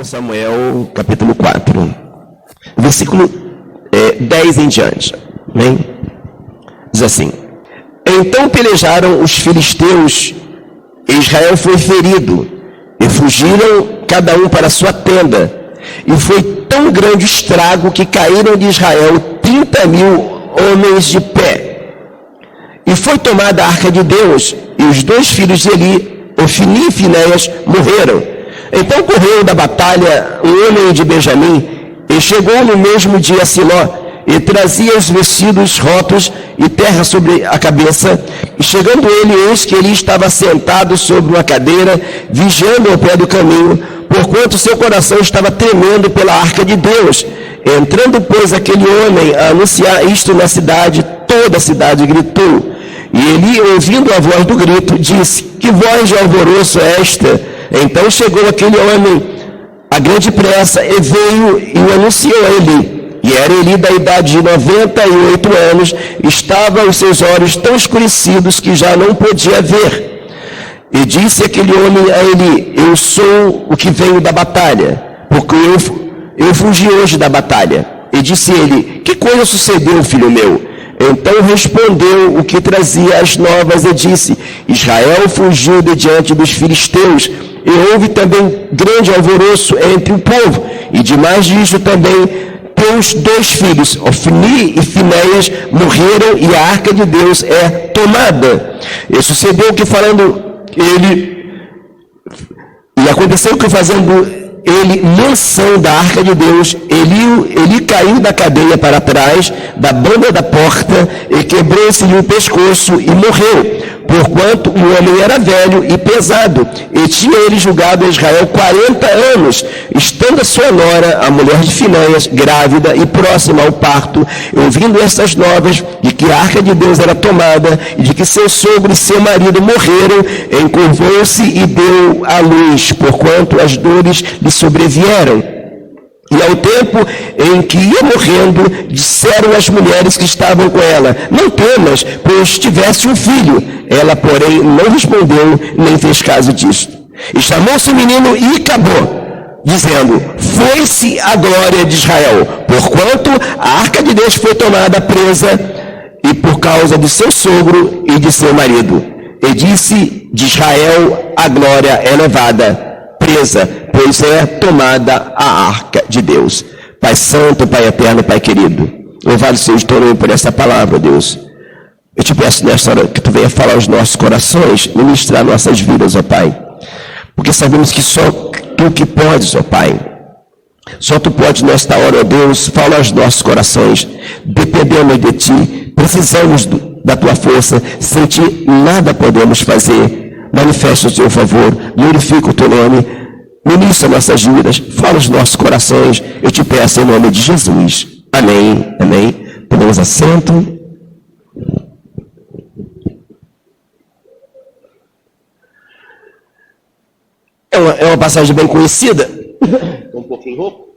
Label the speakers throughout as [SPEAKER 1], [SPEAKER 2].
[SPEAKER 1] 1 Samuel, capítulo 4, versículo 10 em diante. Amém? Diz assim: Então pelejaram os filisteus, e Israel foi ferido, e fugiram cada um para sua tenda. E foi tão grande o estrago que caíram de Israel 30.000 homens de pé. E foi tomada a arca de Deus, e os 2 filhos de Eli, Ofni e Finéias, morreram. Então correu da batalha um homem de Benjamim, e chegou no mesmo dia a Siló, e trazia os vestidos rotos e terra sobre a cabeça. E chegando ele, eis que ele estava sentado sobre uma cadeira, vigiando ao pé do caminho, porquanto seu coração estava tremendo pela arca de Deus. Entrando, pois, aquele homem a anunciar isto na cidade, toda a cidade gritou. E ele, ouvindo a voz do grito, disse: Que voz de alvoroço é esta? Então chegou aquele homem a grande pressa, e veio e o anunciou a Eli. E era Eli da idade de 98 anos, estava os seus olhos tão escurecidos que já não podia ver. E disse aquele homem a Eli: Eu sou o que venho da batalha, porque eu fugi hoje da batalha. E disse ele: Que coisa sucedeu, filho meu? Então respondeu o que trazia as novas e disse: Israel fugiu de diante dos filisteus, e houve também grande alvoroço entre o povo, e demais disso também teus 2 filhos, Ofni e Finéias, morreram, e a arca de Deus é tomada. E sucedeu que aconteceu que fazendo ele menção da arca de Deus, ele caiu da cadeia para trás, da banda da porta, e quebrou-se-lhe o pescoço e morreu, porquanto o homem era velho e pesado, e tinha ele julgado a Israel 40 anos, estando a sua nora, a mulher de Finéias, grávida e próxima ao parto, ouvindo estas novas, de que a arca de Deus era tomada, e de que seu sogro e seu marido morreram, encurvou-se e deu à luz, porquanto as dores lhe sobrevieram. E ao tempo em que ia morrendo, disseram as mulheres que estavam com ela: Não temas, pois tivesse um filho. Ela, porém, não respondeu, nem fez caso disto. E chamou-se o menino e acabou, dizendo: Foi-se a glória de Israel, porquanto a arca de Deus foi tomada presa, e por causa de seu sogro e de seu marido. E disse: De Israel a glória é levada, presa, pois é tomada a arca de Deus. Pai Santo, Pai Eterno, Pai querido, louvado seja o teu nome por essa palavra, Deus. Eu te peço nesta hora que tu venha falar aos nossos corações, ministrar nossas vidas, ó Pai, porque sabemos que só tu que podes, ó Pai. Só tu podes nesta hora, ó Deus, falar aos nossos corações. Dependemos de ti, precisamos da tua força, sem ti nada podemos fazer. Manifesta o teu favor, glorifica o teu nome, ministra nossas vidas, fala os nossos corações, eu te peço em nome de Jesus. Amém, amém. Tomemos assento. É uma passagem bem conhecida. Estou um pouquinho rouco.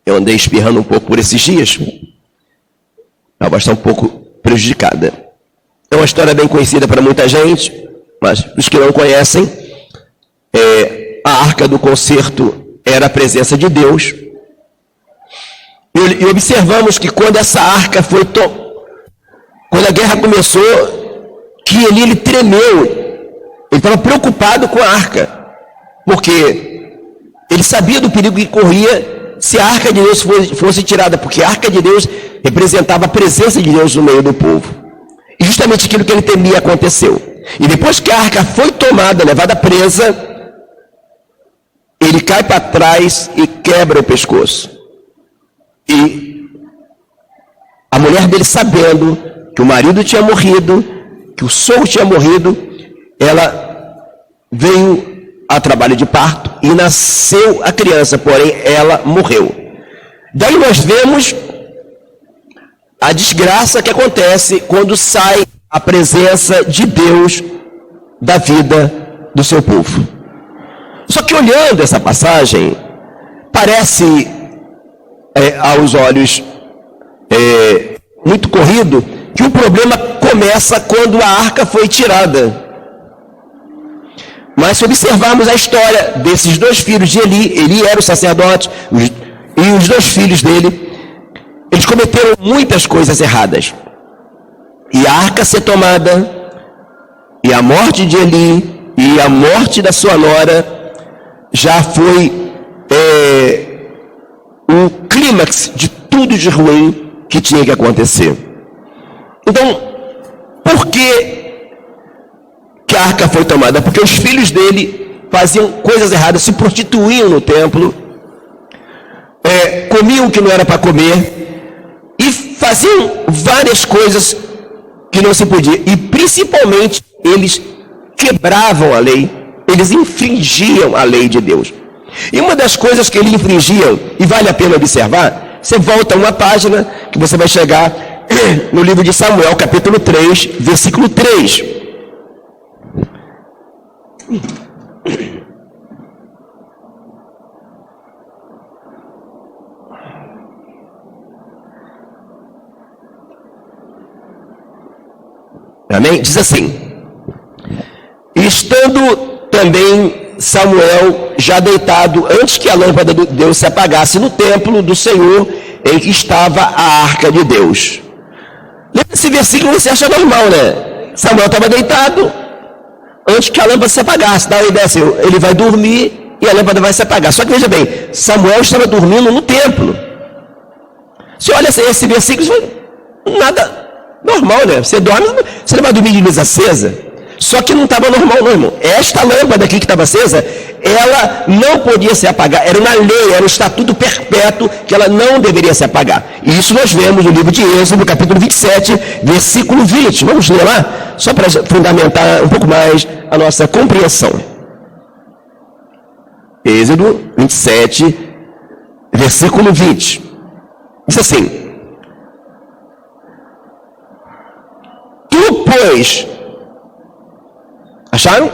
[SPEAKER 1] Eu andei espirrando um pouco por esses dias. A voz está um pouco prejudicada. É uma história bem conhecida para muita gente, mas os que não conhecem, a arca do concerto era a presença de Deus. E observamos que quando essa arca foi quando a guerra começou, que ele tremeu, ele estava preocupado com a arca, porque ele sabia do perigo que corria se a arca de Deus fosse tirada, porque a arca de Deus representava a presença de Deus no meio do povo. E justamente aquilo que ele temia aconteceu. E depois que a arca foi tomada, levada presa, ele cai para trás e quebra o pescoço. E a mulher dele, sabendo que o marido tinha morrido, que o sogro tinha morrido, ela veio a trabalho de parto e nasceu a criança, porém ela morreu. Daí nós vemos a desgraça que acontece quando sai a presença de Deus da vida do seu povo. Só que olhando essa passagem, parece aos olhos muito corrido que o problema começa quando a arca foi tirada. Mas se observarmos a história desses dois filhos de Eli era o sacerdote, e os dois filhos dele, eles cometeram muitas coisas erradas. E a arca ser tomada, e a morte de Eli, e a morte da sua nora, já foi o clímax de tudo de ruim que tinha que acontecer. Então, por que a arca foi tomada? Porque os filhos dele faziam coisas erradas, se prostituíam no templo, comiam o que não era para comer, e faziam várias coisas que não se podia. E principalmente, eles quebravam a lei, eles infringiam a lei de Deus. E uma das coisas que eles infringiam, e vale a pena observar, você volta uma página, que você vai chegar no livro de Samuel, capítulo 3, versículo 3. Amém? Diz assim: estando também Samuel já deitado, antes que a lâmpada de Deus se apagasse no templo do Senhor, em que estava a arca de Deus. Lembra esse versículo, você acha normal, né? Samuel estava deitado, antes que a lâmpada se apagasse. Dá a ideia assim, ele vai dormir e a lâmpada vai se apagar. Só que veja bem, Samuel estava dormindo no templo. Você olha esse versículo, nada normal, né? Você dorme, você não vai dormir de luz acesa. Só que não estava normal, não, irmão. Esta lâmpada aqui que estava acesa, ela não podia se apagar. Era uma lei, era um estatuto perpétuo que ela não deveria se apagar. E isso nós vemos no livro de Êxodo, capítulo 27, versículo 20. Vamos ler lá? Só para fundamentar um pouco mais a nossa compreensão. Êxodo 27, versículo 20. Diz assim: tu, pois... Acharam?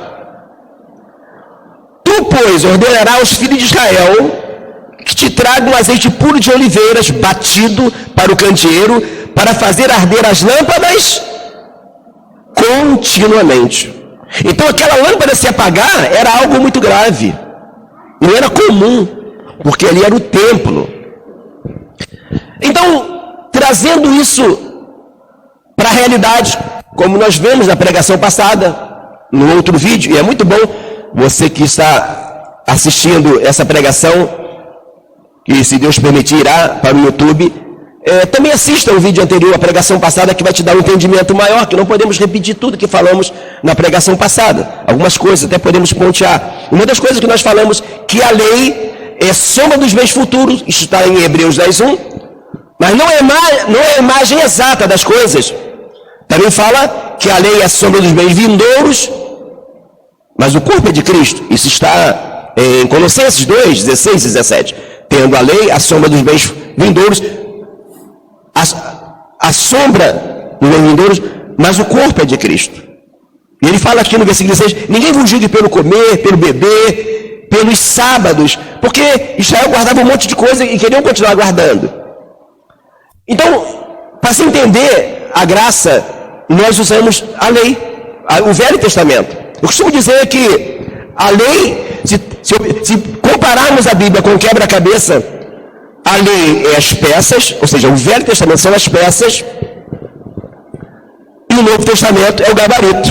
[SPEAKER 1] Tu, pois, ordenarás aos filhos de Israel que te tragam azeite puro de oliveiras batido para o candeeiro, para fazer arder as lâmpadas continuamente. Então aquela lâmpada se apagar era algo muito grave. Não era comum, porque ali era o templo. Então, trazendo isso para a realidade, como nós vemos na pregação passada, no outro vídeo, e é muito bom você que está assistindo essa pregação, que se Deus permitir irá para o YouTube, também assista o vídeo anterior, a pregação passada, que vai te dar um entendimento maior, que não podemos repetir tudo que falamos na pregação passada. Algumas coisas até podemos pontear. Uma das coisas que nós falamos, que a lei é soma dos bens futuros, isso está em Hebreus 10:1, mas não é a imagem exata das coisas. Também fala que a lei é a soma dos bens vindouros, mas o corpo é de Cristo. Isso está em Colossenses 2, 16 e 17. Tendo a lei, a soma dos bens vindouros, a sombra dos bens vindouros, mas o corpo é de Cristo. E ele fala aqui no versículo 16, ninguém vos julgue pelo comer, pelo beber, pelos sábados, porque Israel guardava um monte de coisa e queriam continuar guardando. Então, para se entender a graça, nós usamos a lei, o Velho Testamento. Eu costumo dizer que a lei, se compararmos a Bíblia com quebra-cabeça, a lei é as peças, ou seja, o Velho Testamento são as peças, e o Novo Testamento é o gabarito.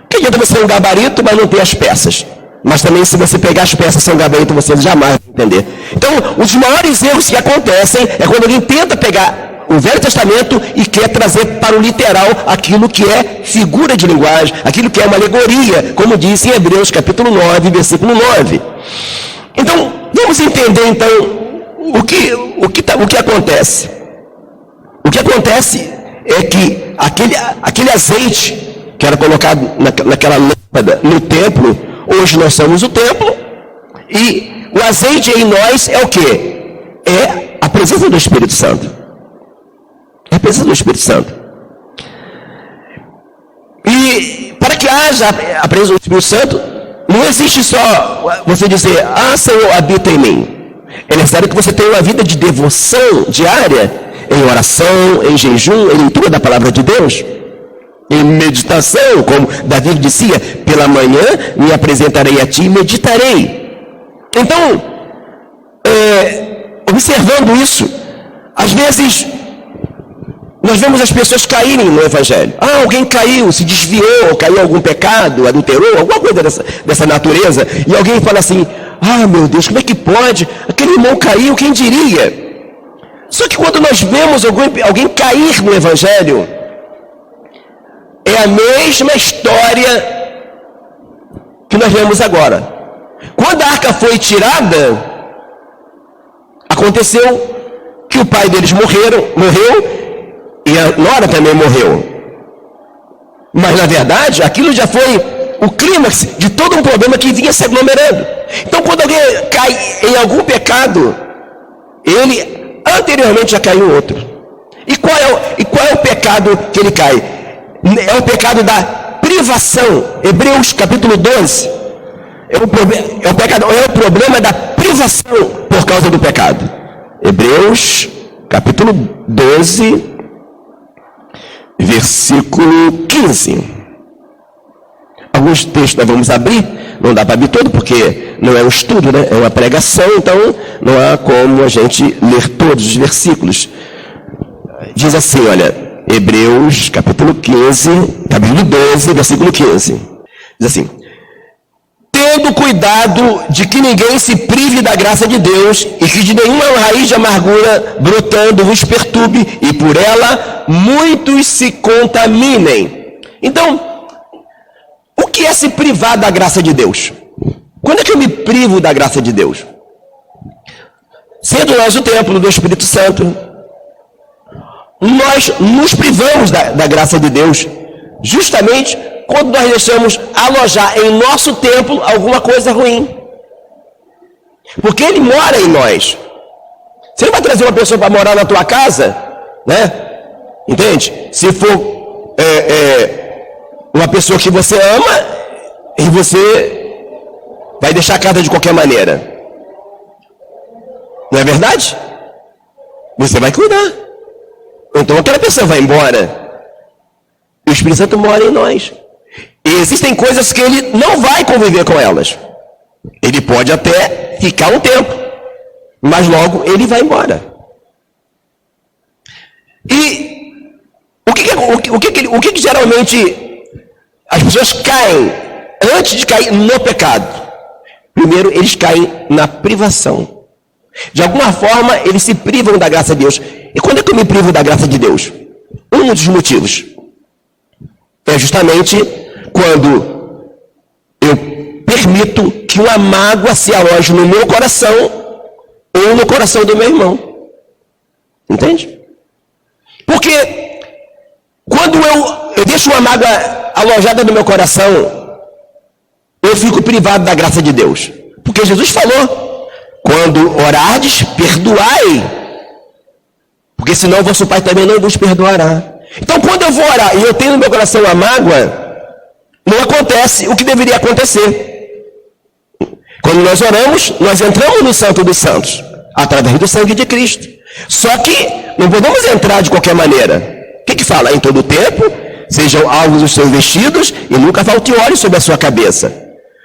[SPEAKER 1] Que adianta você ter um gabarito, mas não ter as peças? Mas também, se você pegar as peças sem gabarito, você jamais vai entender. Então, os maiores erros que acontecem é quando alguém tenta pegar o Velho Testamento e quer trazer para o literal aquilo que é figura de linguagem, aquilo que é uma alegoria, como diz em Hebreus capítulo 9, versículo 9. Então, vamos entender então o que acontece. O que acontece é que aquele azeite que era colocado naquela lâmpada no templo, hoje nós somos o templo, e o azeite em nós é o quê? É a presença do Espírito Santo. É a presença do Espírito Santo. E para que haja a presença do Espírito Santo, não existe só você dizer, Senhor, habita em mim. É necessário que você tenha uma vida de devoção diária, em oração, em jejum, em leitura da palavra de Deus. em meditação, como Davi dizia, pela manhã me apresentarei a ti e meditarei. Então, observando isso, às vezes nós vemos as pessoas caírem no Evangelho. Alguém caiu, se desviou, caiu em algum pecado, adulterou, alguma coisa dessa natureza, e alguém fala assim, meu Deus, como é que pode? Aquele irmão caiu, quem diria? Só que quando nós vemos alguém cair no Evangelho, é a mesma história que nós vemos agora. Quando a arca foi tirada, aconteceu que o pai deles morreu, e a nora também morreu. Mas na verdade, aquilo já foi o clímax de todo um problema que vinha se aglomerando. Então quando alguém cai em algum pecado, ele anteriormente já caiu em outro. E qual é o pecado que ele cai? É o pecado da privação. Hebreus capítulo 12. É o problema da privação por causa do pecado. Hebreus capítulo 12, versículo 15. Alguns textos nós vamos abrir, não dá para abrir todo, porque não é um estudo, né? É uma pregação, então não há como a gente ler todos os versículos. Diz assim, olha, Hebreus capítulo 12, versículo 15. Diz assim: tendo cuidado de que ninguém se prive da graça de Deus, e que de nenhuma raiz de amargura brotando vos perturbe, e por ela muitos se contaminem. Então, o que é se privar da graça de Deus? Quando é que eu me privo da graça de Deus? Sendo nós o templo do Espírito Santo, nós nos privamos da graça de Deus, justamente quando nós deixamos alojar em nosso templo alguma coisa ruim. Porque Ele mora em nós. Você não vai trazer uma pessoa para morar na tua casa, né? Entende? Se for uma pessoa que você ama, e você vai deixar a casa de qualquer maneira. Não é verdade? Você vai cuidar. Então aquela pessoa vai embora. O Espírito Santo mora em nós. E existem coisas que ele não vai conviver com elas. Ele pode até ficar um tempo, mas logo ele vai embora. E o que geralmente as pessoas caem antes de cair no pecado? Primeiro, eles caem na privação. De alguma forma, eles se privam da graça de Deus. E quando é que eu me privo da graça de Deus? Um dos motivos é justamente quando eu permito que uma mágoa se aloje no meu coração ou no coração do meu irmão. Entende? Porque quando eu deixo uma mágoa alojada no meu coração, eu fico privado da graça de Deus. Porque Jesus falou: quando orardes, perdoai, porque senão o vosso Pai também não vos perdoará. Então quando eu vou orar e eu tenho no meu coração a mágoa, não acontece o que deveria acontecer. Quando nós oramos, nós entramos no Santo dos Santos, através do sangue de Cristo. Só que não podemos entrar de qualquer maneira. O que fala? Em todo tempo, sejam alvos os seus vestidos, e nunca falte óleo sobre a sua cabeça.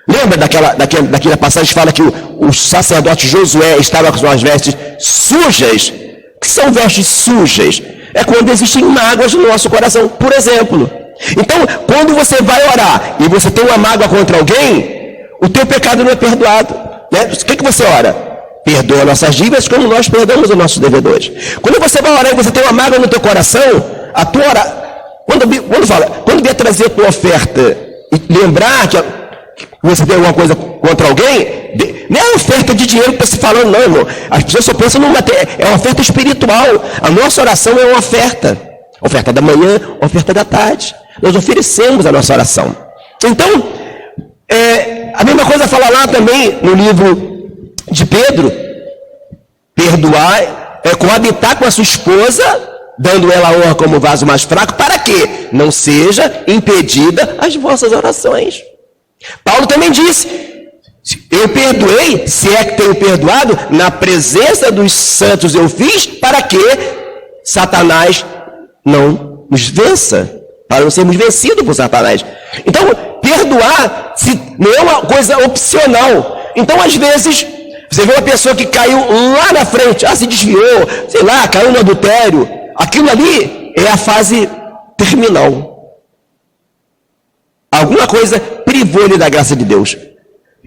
[SPEAKER 1] Lembra daquela passagem que fala que o sacerdote Josué estava com suas vestes sujas? Que são vestes sujas? É quando existem mágoas no nosso coração, por exemplo. Então, quando você vai orar e você tem uma mágoa contra alguém, o teu pecado não é perdoado, né? O que você ora? Perdoa nossas dívidas como nós perdoamos os nossos devedores. Quando você vai orar e você tem uma mágoa no teu coração, a tua quando vier trazer a tua oferta e lembrar que você tem alguma coisa contra alguém, não é oferta de dinheiro que está se falando, não, irmão. As pessoas só pensam é uma oferta espiritual. A nossa oração é uma oferta. Oferta da manhã, oferta da tarde. Nós oferecemos a nossa oração. Então, a mesma coisa fala lá também no livro de Pedro: perdoar é coabitar com a sua esposa, dando ela honra como vaso mais fraco, para que não seja impedida as vossas orações. Paulo também disse: eu perdoei, se é que tenho perdoado, na presença dos santos eu fiz, para que Satanás não nos vença, para não sermos vencidos por Satanás. Então, perdoar não é uma coisa opcional. Então, às vezes, você vê uma pessoa que caiu lá na frente, se desviou, sei lá, caiu no adultério. Aquilo ali é a fase terminal. Alguma coisa privou ele da graça de Deus.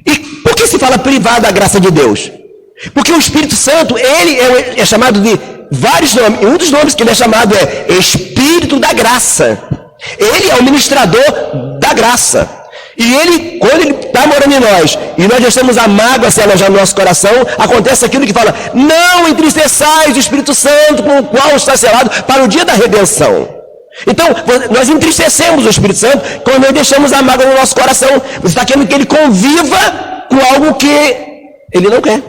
[SPEAKER 1] E por que se fala privar da graça de Deus? Porque o Espírito Santo, ele é chamado de vários nomes. E um dos nomes que ele é chamado é Espírito da Graça. Ele é o ministrador da graça. E ele, quando ele está morando em nós, e nós deixamos a mágoa se alojar no nosso coração, acontece aquilo que fala: não entristeçais o Espírito Santo, com o qual está selado para o dia da redenção. Então, nós entristecemos o Espírito Santo quando nós deixamos a mágoa no nosso coração. Você está querendo que ele conviva com algo que ele não quer.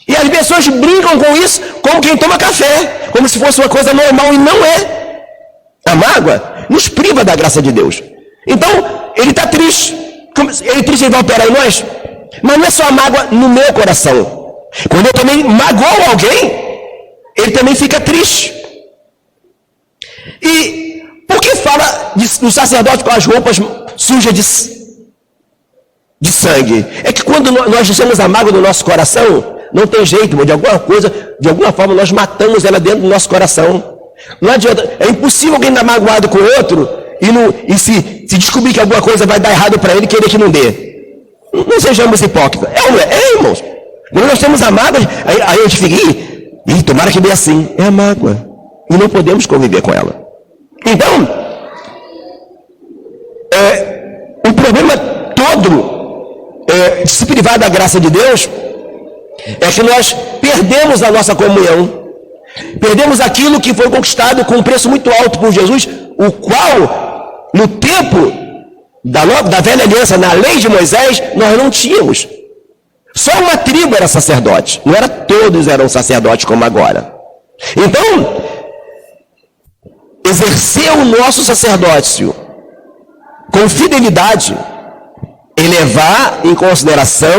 [SPEAKER 1] E as pessoas brincam com isso como quem toma café, como se fosse uma coisa normal, e não é. A mágoa nos priva da graça de Deus. Então, ele está triste. Ele vai operar em nós. Mas não é só a mágoa no meu coração. Quando eu também magoo alguém, ele também fica triste. E por que fala do sacerdote com as roupas sujas de sangue? É que quando nós deixamos a mágoa no nosso coração, não tem jeito, de alguma forma nós matamos ela dentro do nosso coração. Não adianta, é impossível alguém estar magoado com o outro e se descobrir que alguma coisa vai dar errado para ele, querer que não dê. Não sejamos hipócritas. Irmãos. Quando nós temos a mágoa, aí a gente fica, tomara que dê assim. É a mágoa. E não podemos conviver com ela. Então, o problema todo de se privar da graça de Deus é que nós perdemos a nossa comunhão. Perdemos aquilo que foi conquistado com um preço muito alto por Jesus, o qual, no tempo da velha aliança, na lei de Moisés, nós não tínhamos. Só uma tribo era sacerdote, não era todos eram sacerdotes como agora. Então, exercer o nosso sacerdócio com fidelidade e levar em consideração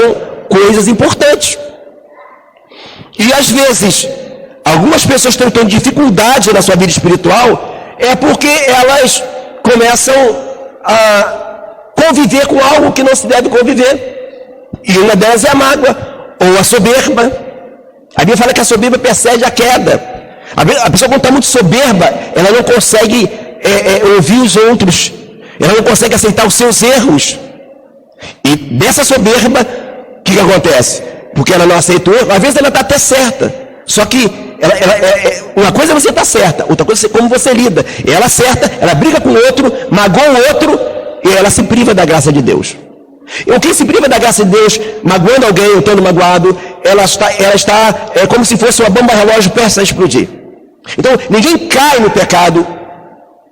[SPEAKER 1] coisas importantes. E às vezes, algumas pessoas estão tendo dificuldade na sua vida espiritual, é porque elas começam a conviver com algo que não se deve conviver. E uma delas é a mágoa, ou a soberba. A Bíblia fala que a soberba precede a queda. A pessoa, quando está muito soberba, ela não consegue ouvir os outros, ela não consegue aceitar os seus erros. E dessa soberba, o que acontece? Porque ela não aceitou, às vezes ela está até certa, só que uma coisa é você estar certa, outra coisa é como você lida. Ela acerta, ela briga com o outro, magoa o outro, e ela se priva da graça de Deus. E quem se priva da graça de Deus, magoando alguém ou estando magoado, ela está como se fosse uma bomba relógio prestes a explodir. Então, ninguém cai no pecado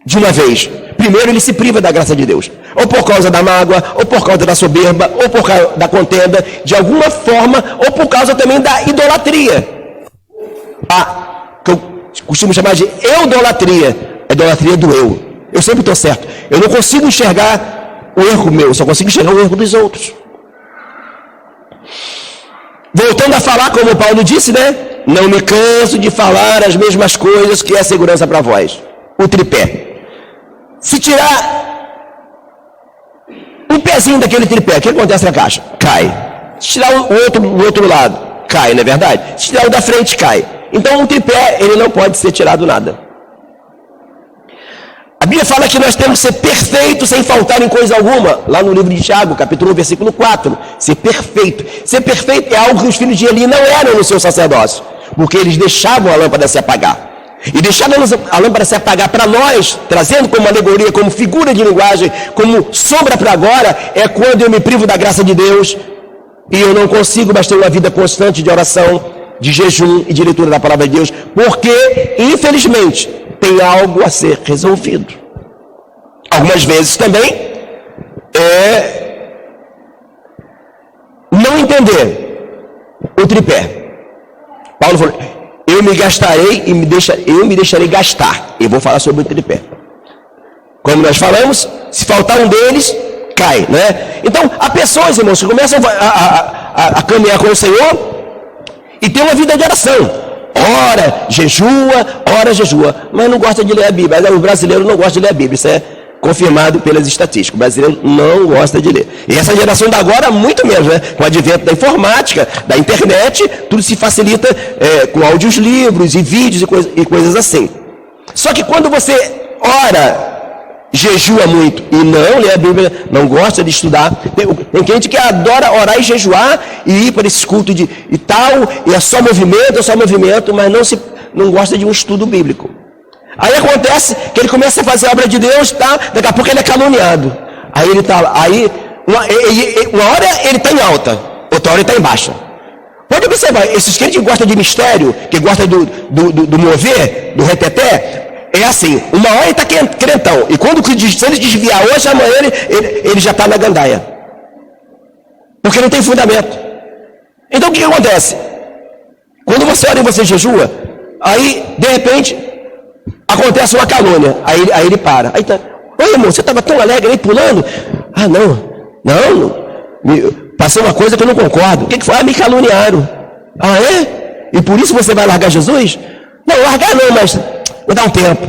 [SPEAKER 1] de uma vez. Primeiro ele se priva da graça de Deus, ou por causa da mágoa, ou por causa da soberba, ou por causa da contenda, de alguma forma, ou por causa também da idolatria. Que eu costumo chamar de eudolatria, a idolatria do eu. Eu sempre estou certo. Eu não consigo enxergar o erro meu, eu só consigo enxergar o erro dos outros. Voltando a falar, como Paulo disse, né? Não me canso de falar as mesmas coisas, que é segurança para vós. O tripé. Se tirar um pezinho daquele tripé, o que acontece na caixa? Cai. Se tirar o outro lado, cai, não é verdade? Se tirar o da frente, cai. Então um tripé, ele não pode ser tirado nada. A Bíblia fala que nós temos que ser perfeitos sem faltar em coisa alguma. Lá no livro de Tiago, capítulo 1, versículo 4. Ser perfeito. Ser perfeito é algo que os filhos de Eli não eram no seu sacerdócio, porque eles deixavam a lâmpada se apagar. E deixar a lâmpada se apagar para nós, trazendo como alegoria, como figura de linguagem, como sombra para agora, é quando eu me privo da graça de Deus e eu não consigo mais ter uma vida constante de oração, de jejum e de leitura da palavra de Deus, porque, infelizmente, tem algo a ser resolvido. Algumas vezes também não entender o tripé. Paulo falou: eu me gastarei e eu me deixarei gastar. Eu vou falar sobre o tripé. Quando nós falamos, se faltar um deles, cai, né? Então, há pessoas, irmãos, que começam a caminhar com o Senhor e ter uma vida de oração. ora, jejua, mas não gosta de ler a Bíblia. O brasileiro não gosta de ler a Bíblia, isso é confirmado pelas estatísticas. O brasileiro não gosta de ler. E essa geração da agora, muito menos, né? Com o advento da informática, da internet, tudo se facilita com áudios, livros e vídeos e coisas assim. Só que quando você ora, jejua muito e não lê a Bíblia, não gosta de estudar, tem gente que adora orar e jejuar e ir para esse culto e tal, e é só movimento, mas não gosta de um estudo bíblico. Aí acontece que ele começa a fazer a obra de Deus, tá? Daqui a pouco ele é caluniado. Aí ele está, uma hora ele está em alta, outra hora ele está em baixa. Pode observar, esses crentes que gostam de mistério, que gostam do mover, do reteté, é assim, uma hora ele está crentão, e se ele desviar hoje, amanhã ele já está na gandaia. Porque não tem fundamento. Então o que acontece? Quando você ora e você jejua, aí, de repente, acontece uma calúnia, aí ele para. Aí tá, oi irmão, você estava tão alegre aí pulando? Ah, não, passou uma coisa que eu não concordo. O que foi? Ah, me caluniaram. Ah, é? E por isso você vai largar Jesus? Não, largar não, mas vou dar um tempo.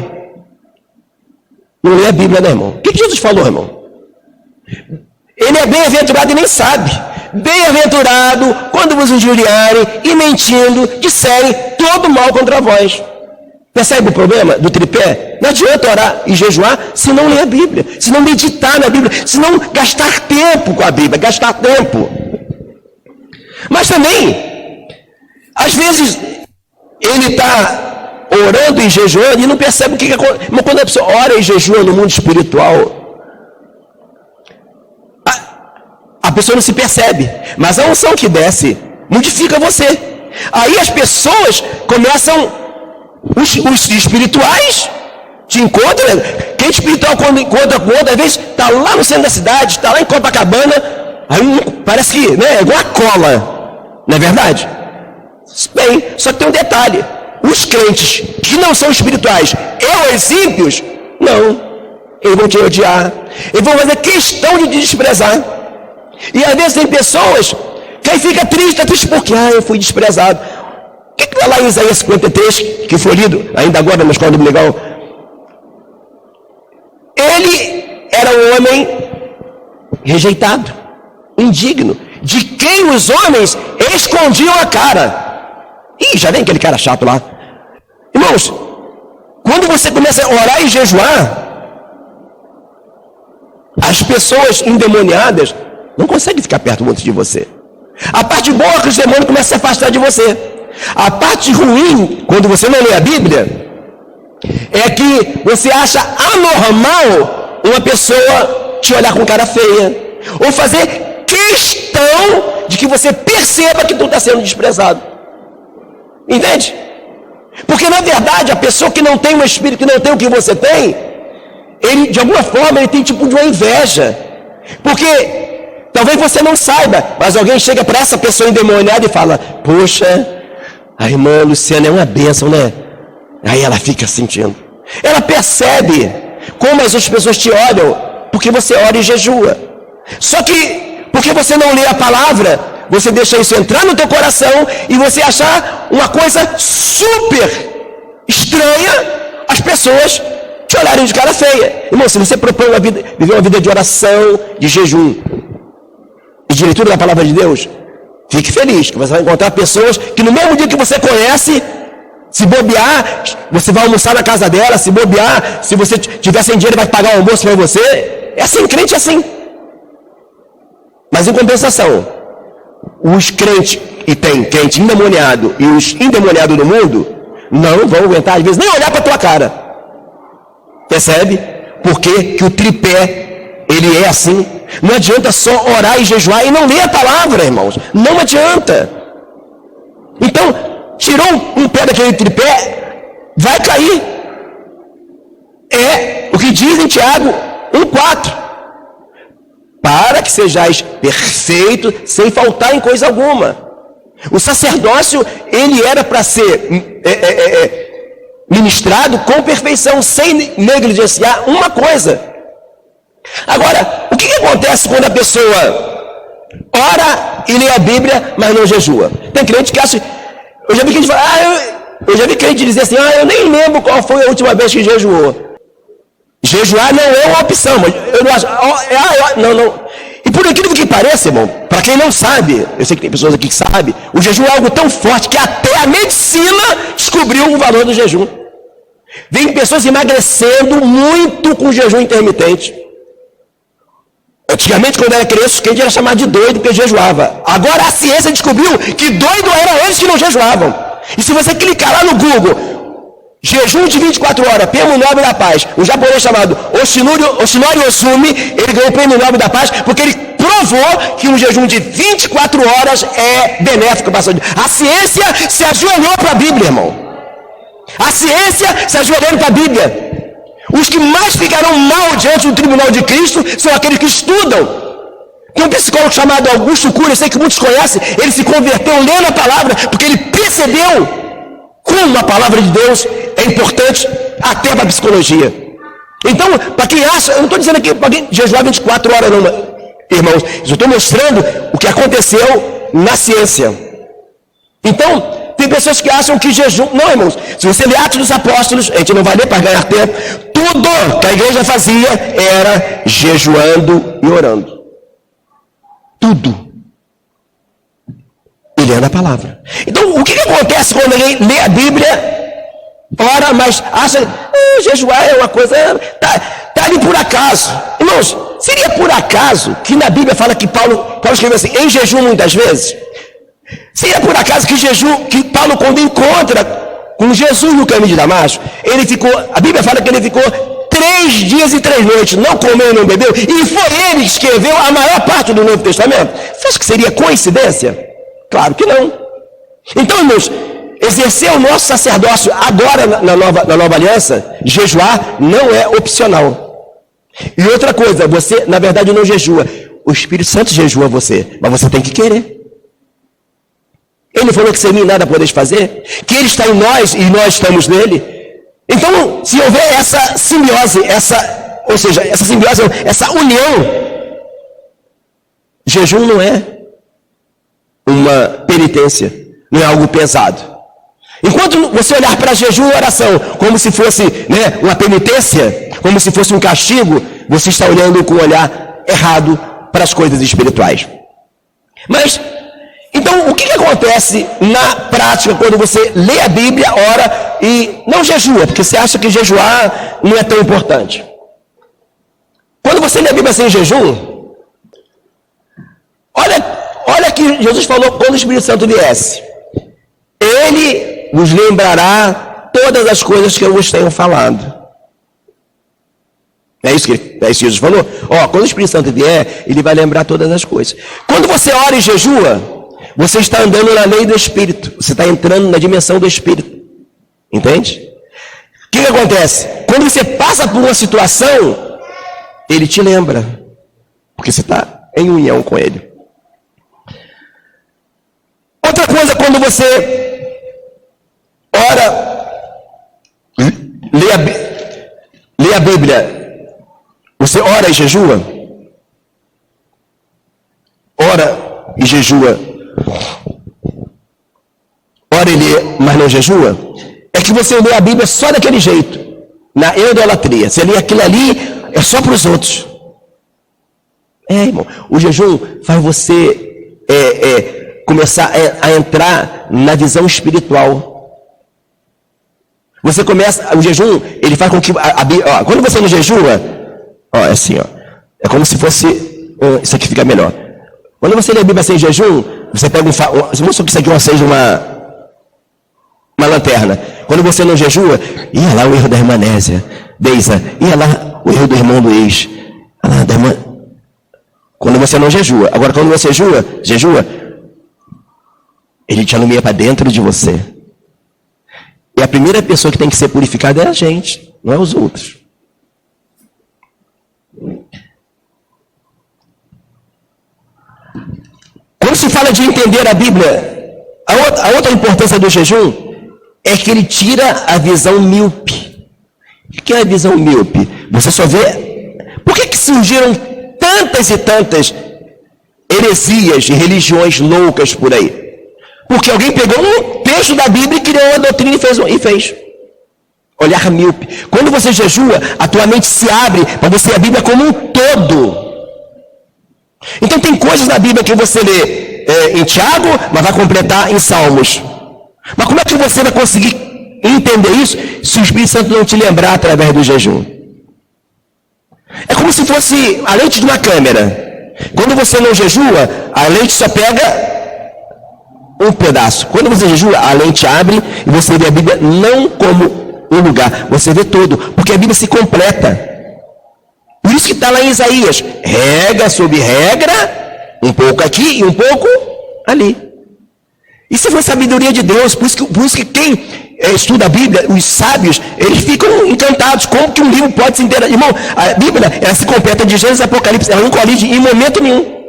[SPEAKER 1] Não lê a Bíblia, né, irmão? O que Jesus falou, irmão? Ele é bem-aventurado e nem sabe. Bem-aventurado quando vos injuriarem e mentindo disserem todo mal contra vós. Percebe o problema do tripé? Não adianta orar e jejuar se não ler a Bíblia, se não meditar na Bíblia, se não gastar tempo com a Bíblia, gastar tempo. Mas também, às vezes, ele está orando e jejuando e não percebe o que acontece. Mas quando a pessoa ora e jejua no mundo espiritual, a pessoa não se percebe, mas a unção que desce modifica você. Aí as pessoas começam... Os espirituais te encontram, quem espiritual quando encontra com outro, às vezes está lá no centro da cidade, está lá em Copacabana, aí parece que é igual a cola, não é verdade? Bem, só que tem um detalhe, os crentes que não são espirituais e os ímpios, não, eles vão te odiar, eles vão fazer questão de te desprezar, e às vezes tem pessoas que aí fica triste porque eu fui desprezado. O que está lá em Isaías 53, que foi lido ainda agora na escola dominical? Ele era um homem rejeitado, indigno, de quem os homens escondiam a cara. Ih, já vem aquele cara chato lá. Irmãos, quando você começa a orar e jejuar, as pessoas endemoniadas não conseguem ficar perto muito de você. A parte boa é que os demônios começam a se afastar de você. A parte ruim, quando você não lê a Bíblia, é que você acha anormal uma pessoa te olhar com cara feia, ou fazer questão de que você perceba que tu está sendo desprezado. Entende? Porque na verdade a pessoa que não tem um espírito, que não tem o que você tem, ele de alguma forma ele tem tipo de uma inveja. Porque talvez você não saiba, mas alguém chega para essa pessoa endemoniada e fala: poxa, a irmã Luciana é uma bênção, né? Aí ela fica sentindo. Ela percebe como as outras pessoas te olham, porque você ora e jejua. Só que, porque você não lê a palavra, você deixa isso entrar no teu coração e você achar uma coisa super estranha, as pessoas te olharem de cara feia. Irmão, se você propõe viver uma vida de oração, de jejum e de leitura da palavra de Deus, fique feliz, que você vai encontrar pessoas que no mesmo dia que você conhece, se bobear, você vai almoçar na casa dela, se bobear, se você tiver sem dinheiro, vai pagar o almoço para você. É assim, crente é assim. Mas em compensação, os crentes que tem crente endemoniado e os endemoniados do mundo, não vão aguentar, às vezes, nem olhar para a tua cara. Percebe? Porque que o tripé, ele é assim. Não adianta só orar e jejuar e não ler a palavra, irmãos. Não adianta. Então, tirou um pé daquele tripé, vai cair. É o que diz em Tiago 1,4. Para que sejais perfeitos, sem faltar em coisa alguma. O sacerdócio, ele era para ser ministrado com perfeição, sem negligenciar uma coisa. Agora, o que acontece quando a pessoa ora e lê a Bíblia, mas não jejua? Tem crente que acha... Eu já vi que a gente fala, Eu já vi crente dizer assim, eu nem lembro qual foi a última vez que jejuou. Jejuar não é uma opção, mas eu não acho, não. E por aquilo que pareça, irmão, para quem não sabe, eu sei que tem pessoas aqui que sabem, o jejum é algo tão forte que até a medicina descobriu o valor do jejum. Vem pessoas emagrecendo muito com jejum intermitente. Antigamente, quando era criança, quem era chamado de doido porque jejuava. Agora a ciência descobriu que doido era eles que não jejuavam. E se você clicar lá no Google, jejum de 24 horas, prêmio Nobel da Paz, um japonês chamado Oshinori Osumi, ele ganhou o prêmio Nobel da Paz porque ele provou que um jejum de 24 horas é benéfico para a saúde. A ciência se ajoelhou para a Bíblia, irmão. A ciência se ajoelhou para a Bíblia. Os que mais ficarão mal diante do tribunal de Cristo são aqueles que estudam. Tem um psicólogo chamado Augusto Cury, eu sei que muitos conhecem, ele se converteu lendo a palavra, porque ele percebeu como a palavra de Deus é importante até para a psicologia. Então, para quem acha, eu não estou dizendo aqui para quem jejuar 24 horas não, irmãos, eu estou mostrando o que aconteceu na ciência. Então, tem pessoas que acham que jejum... Não, irmãos, se você ler Atos dos Apóstolos, a gente não vai ler para ganhar tempo, tudo que a igreja fazia era jejuando e orando. Tudo. E lendo a palavra. Então, o que acontece quando alguém lê a Bíblia, ora, mas acha jejuar é uma coisa... Está ali por acaso. Irmãos, seria por acaso que na Bíblia fala que Paulo escreveu assim, em jejum muitas vezes? Seria por acaso que Paulo, quando encontra com Jesus no caminho de Damasco, a Bíblia fala que ele ficou 3 dias e 3 noites, não comeu e não bebeu, e foi ele que escreveu a maior parte do Novo Testamento. Você acha que seria coincidência? Claro que não. Então, irmãos, exercer o nosso sacerdócio agora na nova aliança, jejuar, não é opcional. E outra coisa, você na verdade não jejua, o Espírito Santo jejua você, mas você tem que querer. Ele falou que sem mim nada podeis fazer, que ele está em nós e nós estamos nele. Então, se houver essa simbiose, essa união, jejum não é uma penitência, não é algo pesado. Enquanto você olhar para jejum e oração como se fosse uma penitência, como se fosse um castigo, você está olhando com um olhar errado para as coisas espirituais. Mas então, o que acontece na prática quando você lê a Bíblia, ora e não jejua, porque você acha que jejuar não é tão importante? Quando você lê a Bíblia sem jejum, olha que Jesus falou quando o Espírito Santo viesse. Ele vos lembrará todas as coisas que eu vos tenho falado. É isso que Jesus falou? Quando o Espírito Santo vier, ele vai lembrar todas as coisas. Quando você ora e jejua, você está andando na lei do Espírito. Você está entrando na dimensão do Espírito. Entende? O que acontece? Quando você passa por uma situação, ele te lembra. Porque você está em união com ele. Outra coisa, quando você ora, lê a Bíblia, você ora e jejua? Ora e jejua. Ora e lê, mas não jejua, é que você lê a Bíblia só daquele jeito, na idolatria. Você lê aquilo ali, é só para os outros. Irmão, o jejum faz você começar a entrar na visão espiritual. Você começa, o jejum, ele faz com que quando você não jejua, é assim, é como se fosse, isso aqui fica melhor. Quando você lê a Bíblia sem jejum, você pega vamos supor que isso aqui seja uma lanterna. Quando você não jejua, ia lá o erro da irmã Nésia, Deisa, ia lá o erro do irmão Luiz, lá da irmã. Quando você não jejua. Agora, quando você jejua, ele te alumia para dentro de você. E a primeira pessoa que tem que ser purificada é a gente, não é os outros. Quando se fala de entender a Bíblia, a outra importância do jejum é que ele tira a visão míope. O que é a visão míope? Você só vê... Por que surgiram tantas e tantas heresias e religiões loucas por aí? Porque alguém pegou um texto da Bíblia e criou uma doutrina e fez. Olhar míope. Quando você jejua, a tua mente se abre para você ver a Bíblia como um todo. Então tem coisas na Bíblia que você lê em Tiago, mas vai completar em Salmos. Mas como é que você vai conseguir entender isso se o Espírito Santo não te lembrar através do jejum? É como se fosse a lente de uma câmera. Quando você não jejua, a lente só pega um pedaço. Quando você jejua, a lente abre e você vê a Bíblia não como um lugar, você vê todo, porque a Bíblia se completa. Por isso que está lá em Isaías, regra sobre regra, um pouco aqui e um pouco ali. Isso foi sabedoria de Deus. Por isso que quem estuda a Bíblia, os sábios, eles ficam encantados. Como que um livro pode se interagir? Irmão, a Bíblia, ela se completa de Gênesis e Apocalipse, ela não colide em momento nenhum.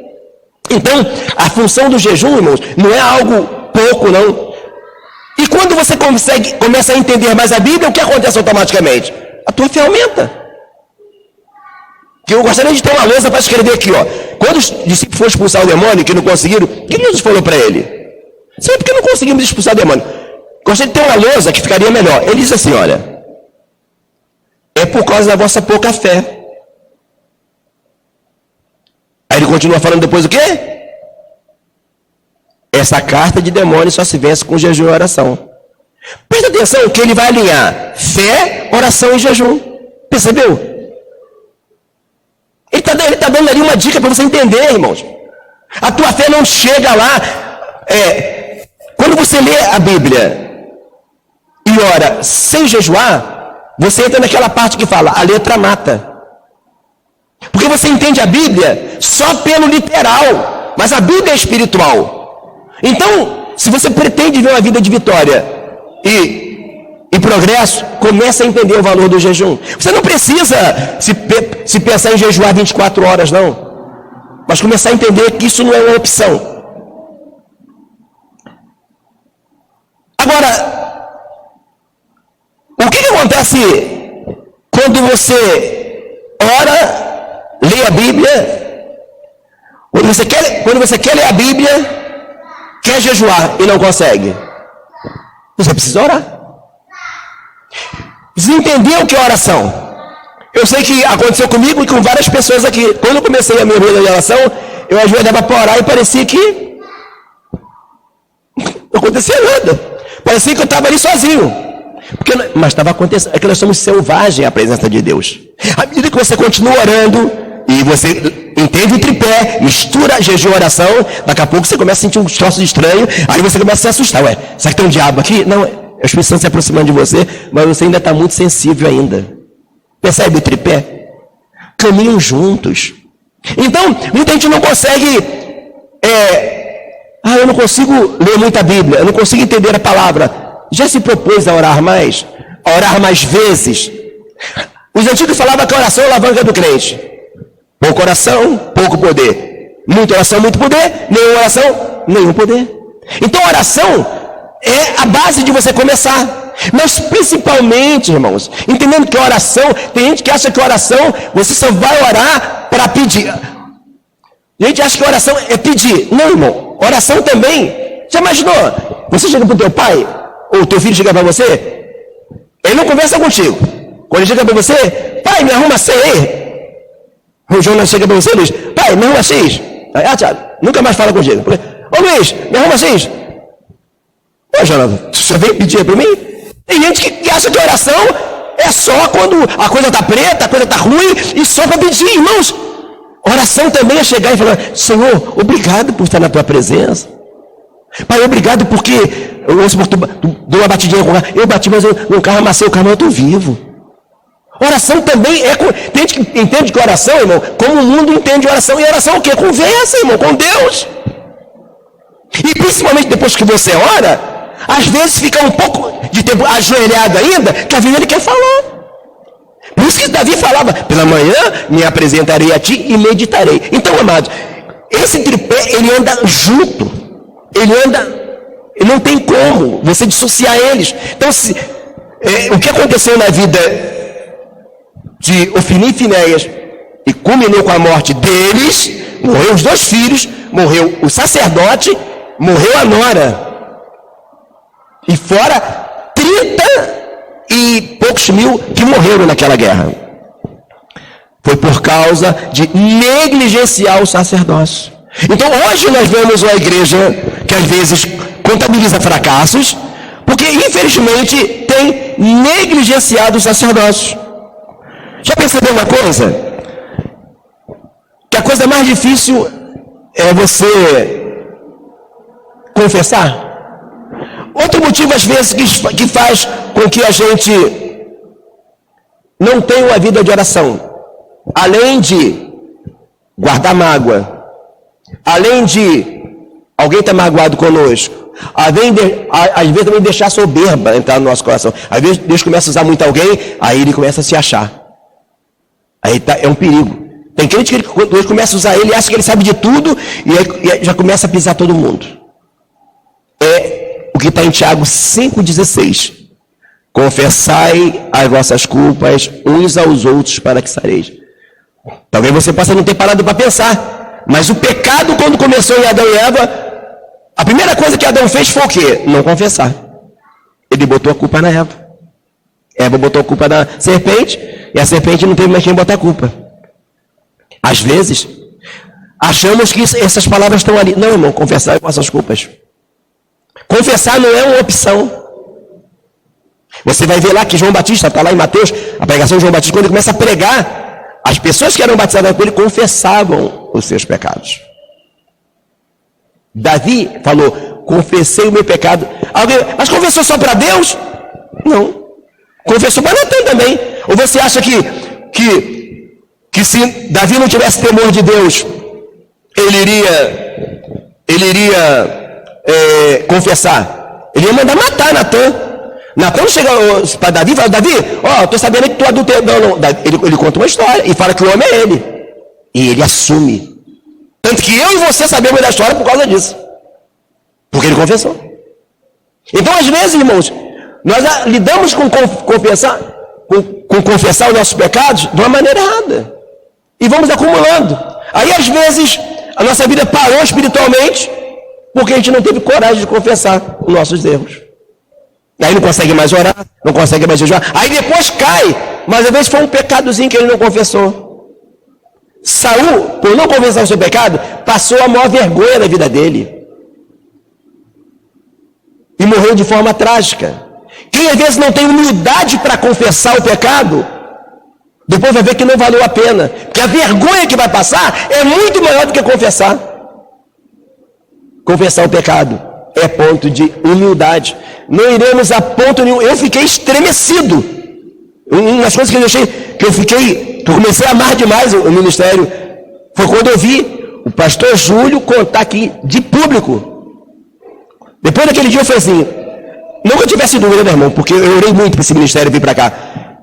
[SPEAKER 1] Então, a função do jejum, irmãos, não é algo pouco, não. E quando você começa a entender mais a Bíblia, o que acontece automaticamente? A tua fé aumenta. Que eu gostaria de ter uma lousa para escrever aqui, ó. Quando os discípulos foram expulsar o demônio, que não conseguiram, o que Jesus falou para ele? Sabe por que não conseguimos expulsar o demônio? Gostaria de ter uma lousa que ficaria melhor. Ele diz assim, olha, é por causa da vossa pouca fé. Aí ele continua falando depois o quê? Essa carta de demônio só se vence com jejum e oração. Presta atenção que ele vai alinhar fé, oração e jejum. Percebeu? Ele está dando ali uma dica para você entender, irmãos. A tua fé não chega lá. Quando você lê a Bíblia e ora sem jejuar, você entra naquela parte que fala, a letra mata. Porque você entende a Bíblia só pelo literal, mas a Bíblia é espiritual. Então, se você pretende ver uma vida de vitória e progresso, comece a entender o valor do jejum. Você não precisa se pensar em jejuar 24 horas, não. Mas começar a entender que isso não é uma opção. Agora, o que acontece quando você ora, lê a Bíblia, quando você quer ler a Bíblia, quer jejuar e não consegue? Você precisa orar. Precisa entender o que é oração. Eu sei que aconteceu comigo e com várias pessoas aqui. Quando eu comecei a minha vida de oração, eu ajoelhava para orar e parecia que não acontecia nada. Parecia que eu estava ali sozinho. Mas estava acontecendo. É que nós somos selvagens à presença de Deus. À medida que você continua orando e você entende o tripé, mistura jejum e oração, daqui a pouco você começa a sentir um troço estranho, aí você começa a se assustar. Ué, será que tem um diabo aqui? Não, é o Espírito Santo se aproximando de você, mas você ainda está muito sensível ainda. Percebe o tripé? Caminham juntos. Então, muita gente não consegue... eu não consigo ler muita Bíblia, eu não consigo entender a palavra. Já se propôs a orar mais? A orar mais vezes? Os antigos falavam que a oração é a alavanca do crente. Pouca oração, pouco poder. Muita oração, muito poder. Nenhuma oração, nenhum poder. Então a oração é a base de você começar. Mas principalmente, irmãos, entendendo que a oração, tem gente que acha que a oração, você só vai orar para pedir. A gente acha que a oração é pedir. Não, irmão. Oração também. Já imaginou? Você chega para o teu pai, ou o teu filho chega para você, ele não conversa contigo. Quando ele chega para você, pai, me arruma C aí. O Jonas chega para você, Luiz, pai, me arruma X. Tiago, nunca mais fala contigo. Ô Luiz, me arruma X. Ô Jonas, você veio pedir para mim? Tem gente que acha que a oração é só quando a coisa está preta, a coisa está ruim, e só para pedir, irmãos. Oração também é chegar e falar, Senhor, obrigado por estar na tua presença. Pai, obrigado porque eu ouço porque tu deu uma batidinha com o carro. Eu bati, mas no carro amassei o carro, mas eu estou vivo. Oração também é... Tem gente que entende que oração, irmão, como o mundo entende oração. E oração é o quê? Conversa, irmão, com Deus. E principalmente depois que você ora, às vezes fica um pouco de tempo ajoelhado ainda, que às vezes ele quer falar. Por isso que Davi falava, pela manhã me apresentarei a ti e meditarei. Então, amados, esse tripé, ele anda junto. Ele não tem como você dissociar eles. Então, o que aconteceu na vida de Ofni e Finéias e culminou com a morte deles, morreu os dois filhos, morreu o sacerdote, morreu a nora. E fora 30 e poucos mil que morreram naquela guerra. Foi por causa de negligenciar o sacerdócio. Então hoje nós vemos uma igreja que às vezes contabiliza fracassos, porque infelizmente tem negligenciado o sacerdócio. Já percebeu uma coisa? Que a coisa mais difícil é você confessar. Outro motivo às vezes que faz com que a gente não tenha uma vida de oração, além de guardar mágoa, além de alguém estar magoado conosco, às vezes também deixar soberba entrar no nosso coração. Às vezes Deus começa a usar muito alguém, aí ele começa a se achar. Aí é um perigo. Tem crente que Deus começa a usar ele, acha que ele sabe de tudo, e aí já começa a pisar todo mundo. É o que está em Tiago 5,16. Confessai as vossas culpas uns aos outros para que sareis. Talvez você possa não ter parado para pensar, mas o pecado, quando começou em Adão e Eva, a primeira coisa que Adão fez foi o quê? Não confessar. Ele botou a culpa na Eva. Eva botou a culpa na serpente, e a serpente não teve mais quem botar a culpa. Às vezes, achamos que essas palavras estão ali. Não, irmão, confessar com essas culpas. Confessar não é uma opção. Você vai ver lá que João Batista, está lá em Mateus, a pregação de João Batista, quando ele começa a pregar, as pessoas que eram batizadas com ele confessavam os seus pecados. Davi falou, confessei o meu pecado. Alguém, mas confessou só para Deus? Não. Confessou para Natan também. Ou você acha que se Davi não tivesse temor de Deus, ele iria confessar? Ele ia mandar matar Natan. Natan chega para Davi e fala, Davi, estou sabendo que tu adulterou. Não. Ele conta uma história e fala que o homem é ele. E ele assume. Tanto que eu e você sabemos da história por causa disso. Porque ele confessou. Então, às vezes, irmãos, nós lidamos com confessar os nossos pecados de uma maneira errada. E vamos acumulando. Aí, às vezes, a nossa vida parou espiritualmente porque a gente não teve coragem de confessar os nossos erros. Aí não consegue mais orar, não consegue mais jejuar. Aí depois cai, mas às vezes foi um pecadozinho que ele não confessou. Saul, por não confessar o seu pecado, passou a maior vergonha da vida dele. E morreu de forma trágica. Quem às vezes não tem humildade para confessar o pecado, depois vai ver que não valeu a pena. Porque a vergonha que vai passar é muito maior do que confessar. Confessar o pecado é ponto de humildade. Não iremos a ponto nenhum. Eu fiquei estremecido. Uma das coisas que eu comecei a amar demais o ministério, foi quando eu vi o pastor Júlio contar aqui de público. Depois daquele dia eu falei assim, nunca tivesse dúvida, meu irmão, porque eu orei muito para esse ministério vir para cá.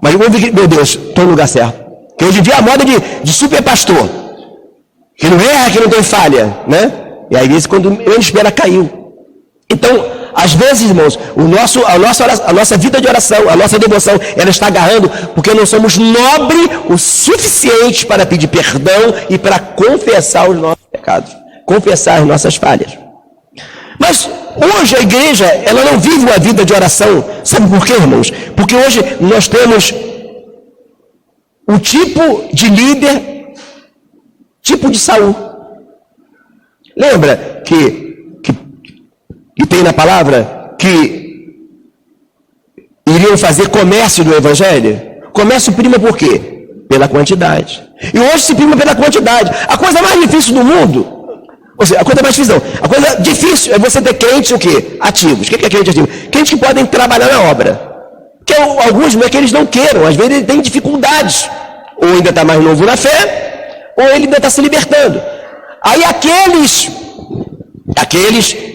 [SPEAKER 1] Mas eu vi, meu Deus, estou no lugar certo. Que hoje em dia a moda de super pastor, que não erra, que não tem falha, né? E aí, quando menos espera, caiu. Então, às vezes, irmãos, a nossa vida de oração, a nossa devoção, ela está agarrando porque não somos nobres o suficiente para pedir perdão e para confessar os nossos pecados, confessar as nossas falhas. Mas hoje a igreja, ela não vive uma vida de oração. Sabe por quê, irmãos? Porque hoje nós temos um tipo de líder, tipo de Saul. Lembra que tem na palavra que iriam fazer comércio do evangelho? Comércio prima por quê? Pela quantidade. E hoje se prima pela quantidade. A coisa mais difícil do mundo, ou seja, a coisa mais difícil não, a coisa difícil é você ter crentes o quê? Ativos. O que é crente ativo? Crentes que podem trabalhar na obra. Que alguns não é que eles não queiram, às vezes ele tem dificuldades. Ou ainda está mais novo na fé, ou ele ainda está se libertando. Aí aqueles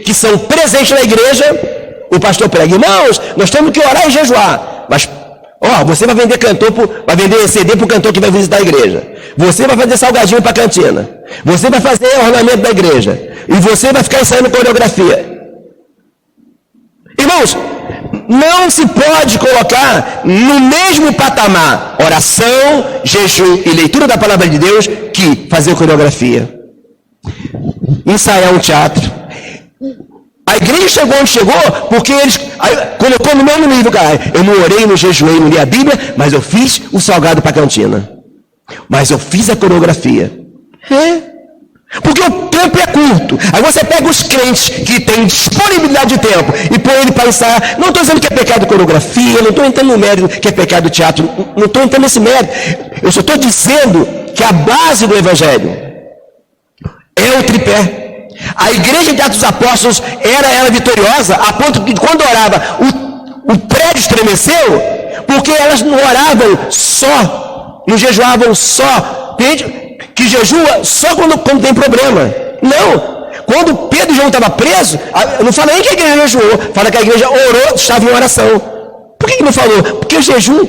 [SPEAKER 1] que são presentes na igreja, o pastor prega, irmãos, nós temos que orar e jejuar. Mas, você vai vender vai vender CD para o cantor que vai visitar a igreja. Você vai fazer salgadinho para a cantina. Você vai fazer ornamento da igreja. E você vai ficar ensaiando coreografia. Irmãos, não se pode colocar no mesmo patamar oração, jejum e leitura da palavra de Deus que fazer coreografia. Ensaiar um teatro. A igreja chegou onde chegou porque eles colocou no mesmo nível, cara. Eu não orei, não jejuei, não li a Bíblia, mas eu fiz o salgado para a cantina. Mas eu fiz a coreografia. Porque o tempo é curto. Aí você pega os crentes que têm disponibilidade de tempo e põe ele para ensaiar. Não estou dizendo que é pecado coreografia, não estou entrando no mérito que é pecado teatro, não estou entrando nesse mérito. Eu só estou dizendo que a base do Evangelho é o tripé. A igreja de Atos dos Apóstolos era vitoriosa, a ponto de quando orava, o prédio estremeceu, porque elas não oravam só, não jejuavam só. Tem gente que jejua só quando tem problema. Não. Quando Pedro e João estavam presos, não fala nem que a igreja jejuou, fala que a igreja orou, estava em oração. Por que não falou? Porque o jejum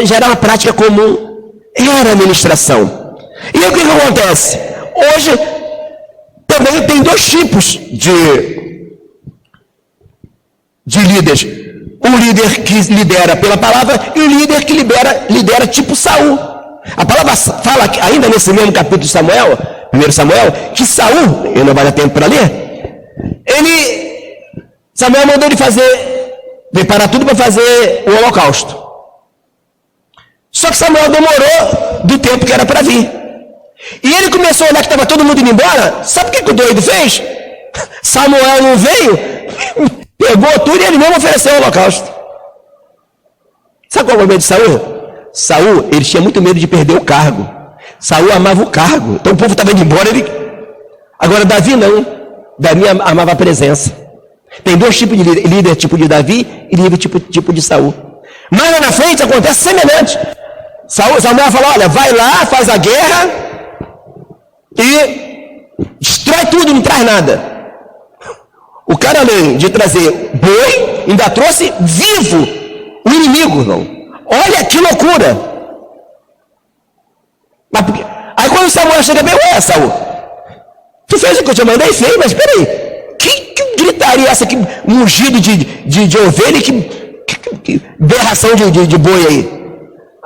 [SPEAKER 1] já era uma prática comum, era administração. E o que acontece? Hoje também tem dois tipos de líderes. Um líder que lidera pela palavra e um líder que lidera tipo Saul. A palavra fala ainda nesse mesmo capítulo de Samuel, 1 Samuel, que Saul, eu não vai dar tempo para ler, Samuel mandou ele preparar tudo para fazer o holocausto. Só que Samuel demorou do tempo que era para vir. E ele começou a olhar que estava todo mundo indo embora. Sabe o que o doido fez? Samuel não veio, pegou tudo e ele mesmo ofereceu o holocausto. Sabe qual é o problema de Saul? Saul, ele tinha muito medo de perder o cargo. Saul amava o cargo. Então o povo estava indo embora. Agora Davi não. Davi amava a presença. Tem dois tipos de líder tipo de Davi e líder tipo de Saul. Mas lá na frente acontece semelhante. Samuel fala, olha, vai lá, faz a guerra e destrói tudo, não traz nada. O cara, além de trazer boi, ainda trouxe vivo o inimigo, irmão. Olha que loucura! Aí quando Samuel chega bem, ué, Saul, tu fez o que eu te mandei? Fez, mas peraí, que gritaria essa, que mugido de ovelha, que berração de boi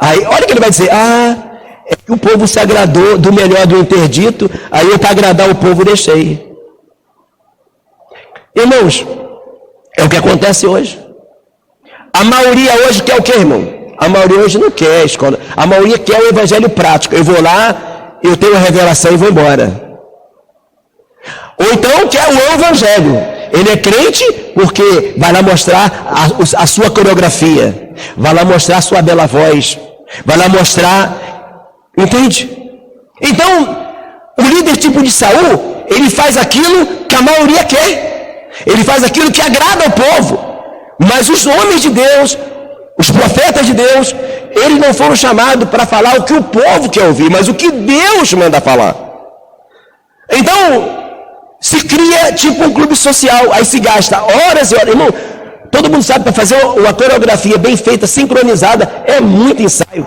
[SPEAKER 1] aí? Olha o que ele vai dizer, é que o povo se agradou do melhor do interdito, aí eu para agradar o povo deixei. Irmãos, é o que acontece hoje. A maioria hoje quer o quê, irmão? A maioria hoje não quer a escola. A maioria quer o evangelho prático. Eu vou lá, eu tenho a revelação e vou embora. Ou então quer o evangelho. Ele é crente porque vai lá mostrar a sua coreografia. Vai lá mostrar a sua bela voz. Vai lá mostrar... Entende? Então, o líder tipo de Saul, ele faz aquilo que a maioria quer. Ele faz aquilo que agrada ao povo. Mas os homens de Deus... Os profetas de Deus, eles não foram chamados para falar o que o povo quer ouvir, mas o que Deus manda falar. Então, se cria tipo um clube social, aí se gasta horas e horas. Irmão, todo mundo sabe, para fazer uma coreografia bem feita, sincronizada, é muito ensaio.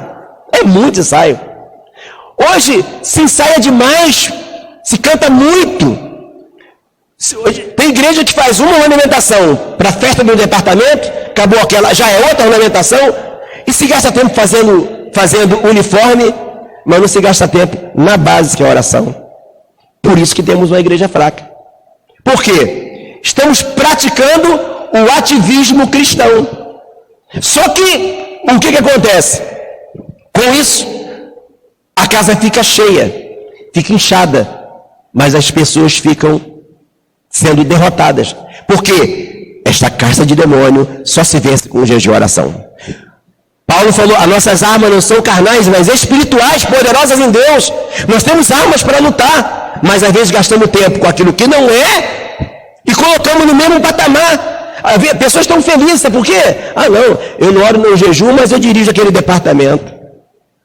[SPEAKER 1] É muito ensaio. Hoje, se ensaia demais, se canta muito. Tem igreja que faz uma ornamentação para a festa do departamento, acabou aquela, já é outra ornamentação, e se gasta tempo fazendo uniforme, mas não se gasta tempo na base, que é a oração. Por isso que temos uma igreja fraca. Por quê? Estamos praticando o ativismo cristão. Só que, o que acontece? Com isso, a casa fica cheia, fica inchada, mas as pessoas ficam sendo derrotadas. Por quê? Esta casta de demônio só se vence com jejum e oração. Paulo falou, as nossas armas não são carnais, mas espirituais, poderosas em Deus. Nós temos armas para lutar, mas às vezes gastamos tempo com aquilo que não é e colocamos no mesmo patamar. Pessoas estão felizes, sabe por quê? Não, eu não oro no jejum, mas eu dirijo aquele departamento.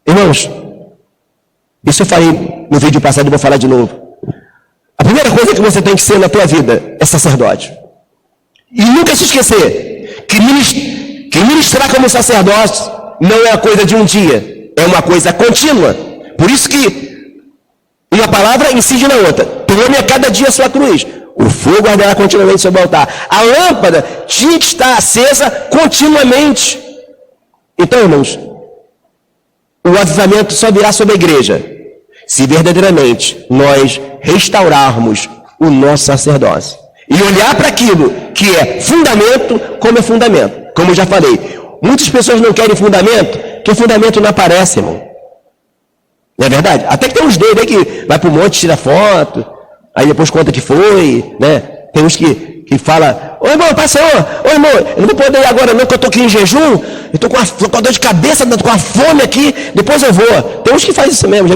[SPEAKER 1] Irmãos, isso eu falei no vídeo passado e vou falar de novo. A primeira coisa que você tem que ser na tua vida é sacerdote. E nunca se esquecer que ministrar como sacerdote não é uma coisa de um dia, é uma coisa contínua. Por isso que uma palavra incide na outra. Tome a cada dia a sua cruz. O fogo arderá continuamente sobre o altar. A lâmpada tinha que estar acesa continuamente. Então, irmãos, o avivamento só virá sobre a igreja se verdadeiramente nós restaurarmos o nosso sacerdócio. E olhar para aquilo que é fundamento, como é fundamento. Como eu já falei, muitas pessoas não querem fundamento, porque fundamento não aparece, irmão. Não é verdade? Até que tem uns doidos aí que vai para o monte, tira foto, aí depois conta que foi, né? Tem uns que fala, ô irmão, pastor, ô irmão, eu não vou poder ir agora não, que eu estou aqui em jejum, eu estou com a dor de cabeça, com a fome aqui, depois eu vou. Tem uns que fazem isso mesmo.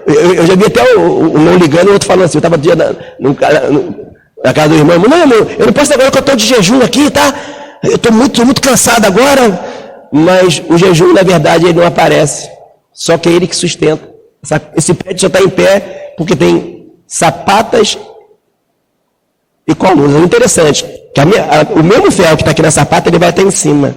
[SPEAKER 1] Eu já vi até o não ligando, o outro falando assim, eu estava dia na casa do irmão, não, eu não posso agora que eu estou de jejum aqui, tá? Eu estou muito cansado agora, mas o jejum, na verdade, ele não aparece. Só que é ele que sustenta. Esse prédio só está em pé porque tem sapatas e colunas. É interessante, que o mesmo ferro que está aqui na sapata, ele vai até em cima.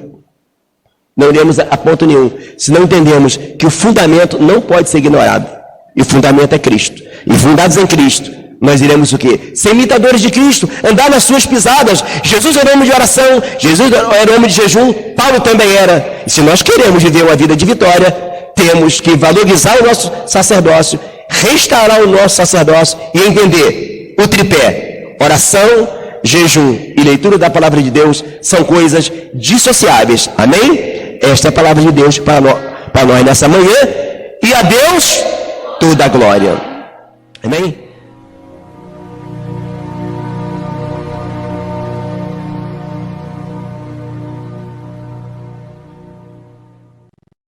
[SPEAKER 1] Não iremos a ponto nenhum, se não entendemos que o fundamento não pode ser ignorado. E o fundamento é Cristo. E fundados em Cristo, nós iremos o quê? Ser imitadores de Cristo, andar nas suas pisadas. Jesus era homem de oração, Jesus era homem de jejum, Paulo também era. E se nós queremos viver uma vida de vitória, temos que valorizar o nosso sacerdócio, restaurar o nosso sacerdócio e entender o tripé: oração, jejum e leitura da palavra de Deus são coisas dissociáveis. Amém? Esta é a palavra de Deus para nós nessa manhã. E a Deus toda a glória. Amém?